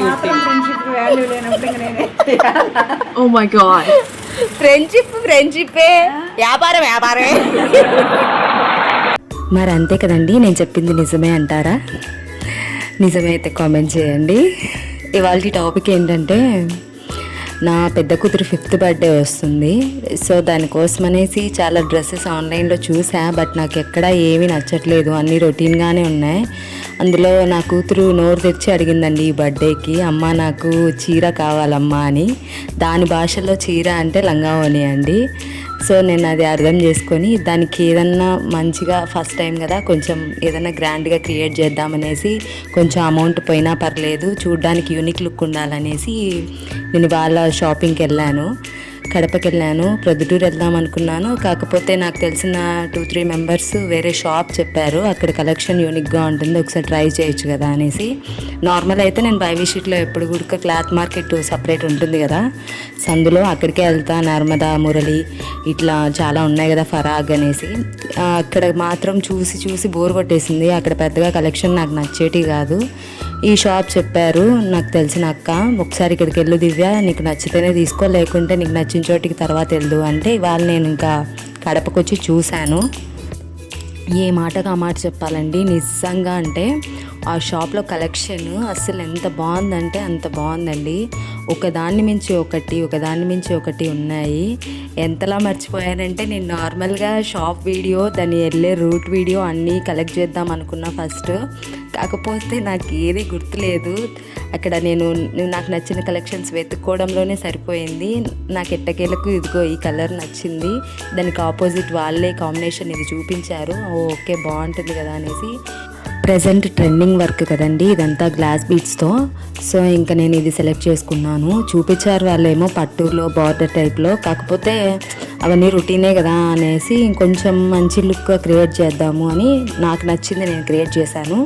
కుట్టి friendship value లేనప్పుడు ఇంక నేనే ఓ మై గాడ్ ఫ్రెండ్షిప్పే వ్యాపారమే. మరి అంతే కదండి, నేను చెప్పింది నిజమే అంటారా? నిజమే అయితే కామెంట్ చేయండి. ఇవాళ టాపిక్ ఏంటంటే, నా పెద్ద కూతురు 5th బర్త్డే వస్తుంది. సో దానికోసం అనేసి చాలా డ్రెస్సెస్ ఆన్లైన్లో చూసా, బట్ నాకు ఎక్కడా ఏమీ నచ్చట్లేదు, అన్నీ రొటీన్గానే ఉన్నాయి. అందులో నా కూతురు నోరు తెరిచి అడిగిందండి ఈ బర్త్డేకి, అమ్మ నాకు చీర కావాలమ్మా అని. దాని భాషలో చీర అంటే లంగావోని అండి. సో నేను అది అర్థం చేసుకొని దానికి ఏదన్నా మంచిగా ఫస్ట్ టైం కదా, కొంచెం ఏదైనా గ్రాండ్గా క్రియేట్ చేద్దామనేసి, కొంచెం అమౌంట్ పోయినా పర్లేదు, చూడ్డానికి యూనిక్ లుక్ ఉండాలనేసి నేను వాళ్ళ షాపింగ్కి వెళ్ళాను. కడపకి వెళ్ళాను, ప్రొద్దుటూరు వెళ్దాం అనుకున్నాను. కాకపోతే నాకు తెలిసిన 2-3 మెంబర్స్ వేరే షాప్ చెప్పారు, అక్కడ కలెక్షన్ యూనిక్గా ఉంటుంది, ఒకసారి ట్రై చేయొచ్చు కదా అనేసి. నార్మల్ అయితే నేను బైవీ షీట్లో ఎప్పుడు కూడా క్లాత్ మార్కెట్ సపరేట్ ఉంటుంది కదా, సందులో అక్కడికే వెళ్తా. నర్మదా, మురళి ఇట్లా చాలా ఉన్నాయి కదా, ఫరాగ్ అనేసి. అక్కడ మాత్రం చూసి చూసి బోర్ కొట్టేసింది, అక్కడ పెద్దగా కలెక్షన్ నాకు నచ్చేటి కాదు. ఈ షాప్ చెప్పారు నాకు తెలిసిన అక్క, ఒకసారి ఇక్కడికి వెళ్ళు దివ్య, నీకు నచ్చితేనే తీసుకో, లేకుంటే నీకు నచ్చిన చోటికి తర్వాత వెళ్దు అంటే, ఇవాళ నేను ఇంకా కడపకు వచ్చి చూశాను. ఏ మాటకు ఆ మాట చెప్పాలండి, నిజంగా అంటే ఆ షాప్లో కలెక్షన్ అస్సలు ఎంత బాగుందంటే అంత బాగుందండి. ఒకదాన్ని మించి ఒకటి ఉన్నాయి. ఎంతలా మర్చిపోయానంటే, నేను నార్మల్గా షాప్ వీడియో, దాన్ని వెళ్ళే రూట్ వీడియో అన్నీ కలెక్ట్ చేద్దాం అనుకున్నా ఫస్ట్. కాకపోతే నాకు ఏది గుర్తులేదు. అక్కడ నాకు నచ్చిన కలెక్షన్స్ వెతుక్కోవడంలోనే సరిపోయింది. నాకు ఎట్టకేలకు ఇదిగో ఈ కలర్ నచ్చింది, దానికి ఆపోజిట్ వాళ్ళే కాంబినేషన్ ఇది చూపించారు. ఓకే బాగుంటుంది కదా అనేసి. ప్రజెంట్ ట్రెండింగ్ వర్క్ కదండి ఇదంతా, గ్లాస్ బీడ్స్తో. సో ఇంకా నేను ఇది సెలెక్ట్ చేసుకున్నాను. చూపించారు వాళ్ళేమో పట్టులో బార్డర్ టైప్లో, కాకపోతే అవన్నీ రొటీనే కదా అనేసి ఇంకొంచెం మంచి లుక్గా క్రియేట్ చేద్దాము అని నాకు నచ్చింది నేను క్రియేట్ చేశాను.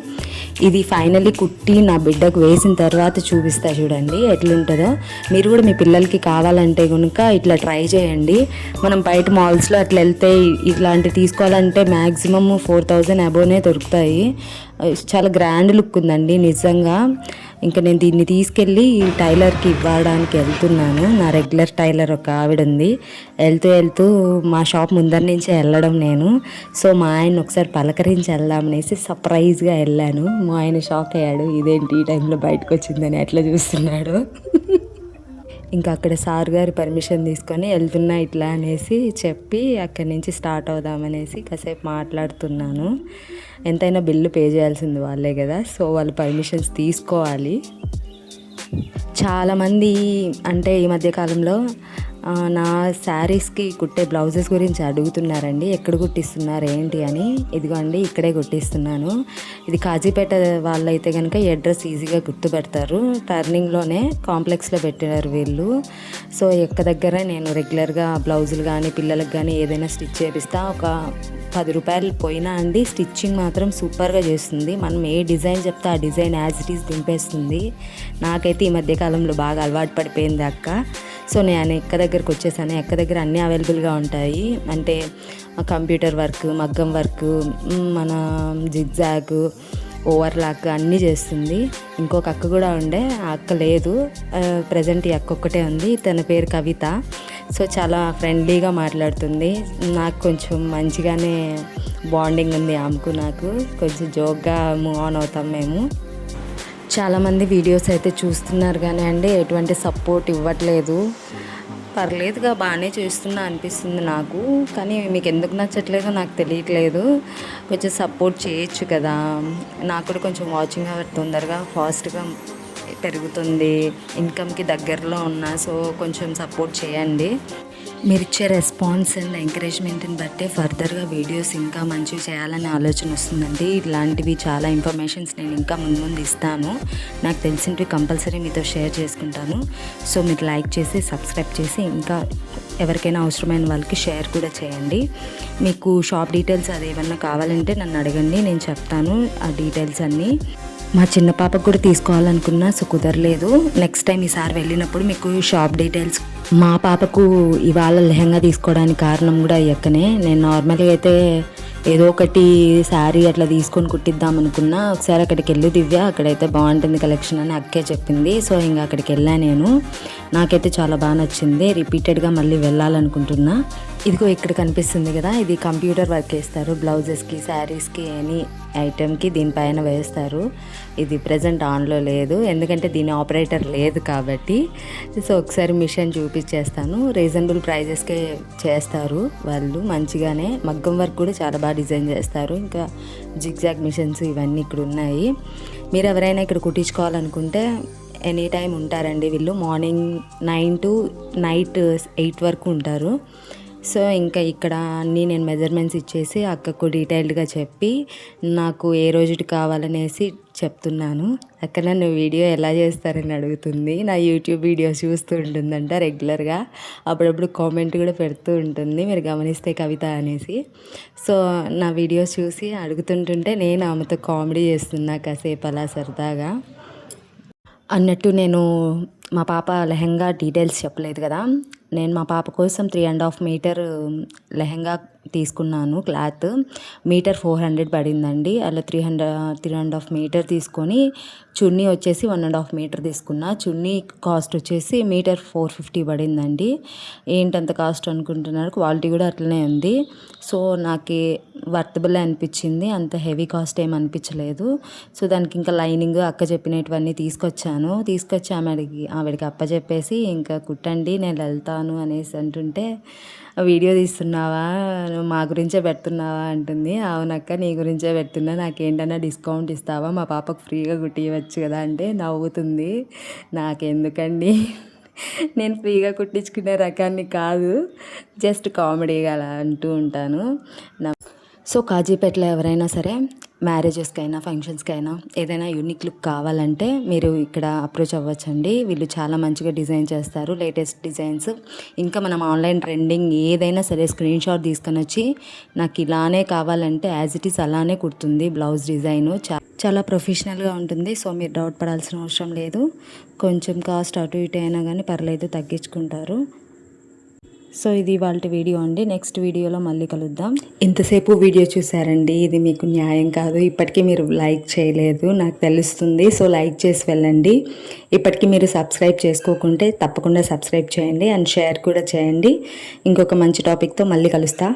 ఇది ఫైనల్లీ కుట్టి నా బిడ్డకు వేసిన తర్వాత చూపిస్తా, చూడండి ఎట్లుంటుందో. మీరు కూడా మీ పిల్లలకి కావాలంటే కనుక ఇట్లా ట్రై చేయండి. మనం బయట మాల్స్లో అట్లా వెళ్తే ఇట్లాంటివి తీసుకోవాలంటే మ్యాక్సిమమ్ 4000 అబోనే దొరుకుతాయి. చాలా గ్రాండ్ లుక్ ఉందండి నిజంగా. ఇంకా నేను దీన్ని తీసుకెళ్ళి టైలర్కి ఇవ్వడానికి వెళ్తున్నాను. నా రెగ్యులర్ టైలర్ ఒక ఆవిడ ఉంది, వెళ్తూ మా షాప్ ముందర నుంచే వెళ్ళడం నేను. సో మా ఆయన ఒకసారి పలకరించి వెళ్దామనేసి సర్ప్రైజ్గా వెళ్ళాను. మా ఆయన షాక్ అయ్యాడు, ఇదేంటి ఈ టైంలో బయటకు వచ్చిందని ఎట్లా చూస్తున్నాడు. ఇంకా అక్కడ సార్ గారి పర్మిషన్ తీసుకొని వెళ్తున్నా ఇట్లా అనేసి చెప్పి అక్కడి నుంచి స్టార్ట్ అవుదామనేసి కాసేపు మాట్లాడుతున్నాను. ఎంతైనా బిల్లు పే చేయాల్సింది వాళ్ళే కదా, సో వాళ్ళు పర్మిషన్స్ తీసుకోవాలి. చాలామంది అంటే ఈ మధ్యకాలంలో నా శారీస్కి కుట్టే బ్లౌజెస్ గురించి అడుగుతున్నారండి, ఎక్కడ కుట్టిస్తున్నారు ఏంటి అని. ఇదిగోండి ఇక్కడే కుట్టిస్తున్నాను. ఇది కాజీపేట వాళ్ళైతే కనుక ఈ అడ్రస్ ఈజీగా గుర్తుపెడతారు. టర్నింగ్లోనే కాంప్లెక్స్లో పెట్టారు వీళ్ళు. సో ఎక్క దగ్గర నేను రెగ్యులర్గా బ్లౌజులు కానీ పిల్లలకు కానీ ఏదైనా స్టిచ్ చేపిస్తా. ఒక 10 రూపాయలు పోయినా అండి, స్టిచ్చింగ్ మాత్రం సూపర్గా చేస్తుంది. మనం ఏ డిజైన్ చెప్తే ఆ డిజైన్ యాజ్ ఇట్ ఈస్ దింపేస్తుంది. నాకైతే ఈ మధ్యకాలంలో బాగా అలవాటు పడిపోయింది అక్క. సో నేను ఎక్క దగ్గరకు వచ్చేసాను. ఎక్క దగ్గర అన్నీ అవైలబుల్గా ఉంటాయి, అంటే కంప్యూటర్ వర్క్, మగ్గం వర్క్, మన జిగ్జాగ్, ఓవర్లాక్ అన్నీ చేస్తుంది. ఇంకొక అక్క కూడా ఉండే, ఆ అక్క లేదు, ప్రజెంట్ ఈ అక్క ఒక్కటే ఉంది. తన పేరు కవిత. సో చాలా ఫ్రెండ్లీగా మాట్లాడుతుంది. నాకు కొంచెం మంచిగానే బాండింగ్ ఉంది ఆమెకు నాకు. కొంచెం జోక్గా మూవ్ ఆన్ అవుతాం మేము. చాలామంది వీడియోస్ అయితే చూస్తున్నారు కానీ అండి ఎటువంటి సపోర్ట్ ఇవ్వట్లేదు. పర్లేదుగా బాగానే చేస్తున్నా అనిపిస్తుంది నాకు, కానీ మీకు ఎందుకు నచ్చట్లేదో నాకు తెలియట్లేదు. కొంచెం సపోర్ట్ చేయొచ్చు కదా, నాకు కూడా కొంచెం వాచింగ్ అవర్ తొందరగా ఫాస్ట్గా పెరుగుతుంది, ఇన్కమ్కి దగ్గరలో ఉన్నా. సో కొంచెం సపోర్ట్ చేయండి. మీరు ఇచ్చే రెస్పాన్స్ అండ్ ఎంకరేజ్మెంట్ని బట్టే ఫర్దర్గా వీడియోస్ ఇంకా మంచిగా చేయాలనే ఆలోచన వస్తుందండి. ఇలాంటివి చాలా ఇన్ఫర్మేషన్స్ నేను ఇంకా ముందు ఇస్తాను. నాకు తెలిసినవి కంపల్సరీ మీతో షేర్ చేసుకుంటాను. సో మీరు లైక్ చేసి సబ్స్క్రైబ్ చేసి ఇంకా ఎవరికైనా అవసరమైన వాళ్ళకి షేర్ కూడా చేయండి. మీకు షాప్ డీటెయిల్స్ అది ఏమన్నా కావాలంటే నన్ను అడగండి, నేను చెప్తాను ఆ డీటెయిల్స్ అన్నీ. మా చిన్న పాపకు కూడా తీసుకోవాలనుకున్నా, సో కుదరలేదు. నెక్స్ట్ టైం ఈసారి వెళ్ళినప్పుడు మీకు షాప్ డీటెయిల్స్. మా పాపకు ఇవాళ లెహంగా తీసుకోవడానికి కారణం కూడా అయ్యక్కనే. నేను నార్మల్గా అయితే ఏదో ఒకటి శారీ అట్లా తీసుకొని కుట్టిద్దాం అనుకున్నా. ఒకసారి అక్కడికి వెళ్ళి దివ్య అక్కడైతే బాగుంటుంది కలెక్షన్ అని అక్కే చెప్పింది. సో ఇంకా అక్కడికి వెళ్ళాను నేను. నాకైతే చాలా బాగా నచ్చింది. రిపీటెడ్గా మళ్ళీ వెళ్ళాలనుకుంటున్నా. ఇదిగో ఇక్కడ కనిపిస్తుంది కదా, ఇది కంప్యూటర్ వర్క్ వేస్తారు బ్లౌజెస్కి, శారీస్కి, ఎనీ ఐటెంకి దీనిపైన వేస్తారు. ఇది ప్రజెంట్ ఆన్లో లేదు ఎందుకంటే దీని ఆపరేటర్ లేదు కాబట్టి. సో ఒకసారి మిషన్ చూపించేస్తాను. రీజనబుల్ ప్రైజెస్కే చేస్తారు వాళ్ళు, మంచిగానే. మగ్గం వర్క్ కూడా చాలా బాగా డిజైన్ చేస్తారు. ఇంకా జిగ్జాగ్ మిషన్స్ ఇవన్నీ ఇక్కడ ఉన్నాయి. మీరు ఎవరైనా ఇక్కడ కుట్టించుకోవాలనుకుంటే ఎనీ టైం ఉంటారండి వీళ్ళు. మార్నింగ్ 9 to నైట్ 8 వరకు ఉంటారు. సో ఇంకా ఇక్కడ అన్నీ నేను మెజర్మెంట్స్ ఇచ్చేసి అక్కకు డీటెయిల్డ్గా చెప్పి నాకు ఏ రోజుకి కావాలనేసి చెప్తున్నాను. అక్కడ నన్ను వీడియో ఎలా చేస్తారని అడుగుతుంది. నా యూట్యూబ్ వీడియోస్ చూస్తూ ఉంటుందంట రెగ్యులర్గా. అప్పుడప్పుడు కామెంట్ కూడా పెడుతూ ఉంటుంది, మీరు గమనిస్తే కవిత అనేసి. సో నా వీడియోస్ చూసి అడుగుతుంటుంటే నేను ఆమెతో కామెడీ చేస్తున్నా కాసేపు అలా సరదాగా. అన్నట్టు నేను మా పాప లెహంగా డీటెయిల్స్ చెప్పలేదు కదా. నేను మా పాప కోసం 3.5 మీటర్ లెహంగా తీసుకున్నాను. క్లాత్ మీటర్ 400 పడిందండి. అలా 3.5 మీటర్ తీసుకొని చున్నీ వచ్చేసి 1.5 మీటర్ తీసుకున్నా. చున్నీ కాస్ట్ వచ్చేసి మీటర్ 450 పడిందండి. ఏంటంత కాస్ట్ అనుకుంటున్నారు, క్వాలిటీ కూడా అట్లనే ఉంది. సో నాకు వర్తబుల్ అనిపించింది, అంత హెవీ కాస్ట్ ఏమి అనిపించలేదు. సో దానికి ఇంకా లైనింగ్ అక్క చెప్పినటువన్నీ తీసుకొచ్చి ఆవిడకి అప్పచెప్పేసి ఇంకా కుట్టండి నేను వెళ్తాను అనేసి అంటుంటే, వీడియో తీస్తున్నావా, మా గురించే పెడుతున్నావా అంటుంది. అవునక్క నీ గురించే పెడుతున్నా, నాకేంటన్నా డిస్కౌంట్ ఇస్తావా, మా పాపకు ఫ్రీగా కుట్టియవచ్చు కదా అంటే నవ్వుతుంది. నాకెందుకండి, నేను ఫ్రీగా కుట్టించుకునే రకాన్ని కాదు, జస్ట్ కామెడీగా అలా అంటూ ఉంటాను. సో కాజీపేటలో ఎవరైనా సరే మ్యారేజెస్కైనా ఫంక్షన్స్కైనా ఏదైనా యూనిక్ లుక్ కావాలంటే మీరు ఇక్కడ అప్రోచ్ అవ్వచ్చండి. వీళ్ళు చాలా మంచిగా డిజైన్ చేస్తారు, లేటెస్ట్ డిజైన్స్. ఇంకా మనం ఆన్లైన్ ట్రెండింగ్ ఏదైనా సరే స్క్రీన్ షాట్ తీసుకొని వచ్చి నాకు ఇలానే కావాలంటే యాజ్ ఇట్ ఈస్ అలానే కుడుతుంది. బ్లౌజ్ డిజైను చాలా ప్రొఫెషనల్గా ఉంటుంది. సో మీరు డౌట్ పడాల్సిన అవసరం లేదు. కొంచెం కాస్ట్ అటు ఇటు అయినా కానీ పర్లేదు, తగ్గించుకుంటారు. సో ఇది వాళ్ళ వీడియో అండి. నెక్స్ట్ వీడియోలో మళ్ళీ కలుద్దాం. ఇంతసేపు వీడియో చూసారండి, ఇది మీకు న్యాయం కాదు. ఇప్పటికీ మీరు లైక్ చేయలేదు, నాకు తెలుస్తుంది. సో లైక్ చేసి వెళ్ళండి. ఇప్పటికీ మీరు సబ్స్క్రైబ్ చేసుకోకుంటే తప్పకుండా సబ్స్క్రైబ్ చేయండి అండ్ షేర్ కూడా చేయండి. ఇంకొక మంచి టాపిక్తో మళ్ళీ కలుస్తా.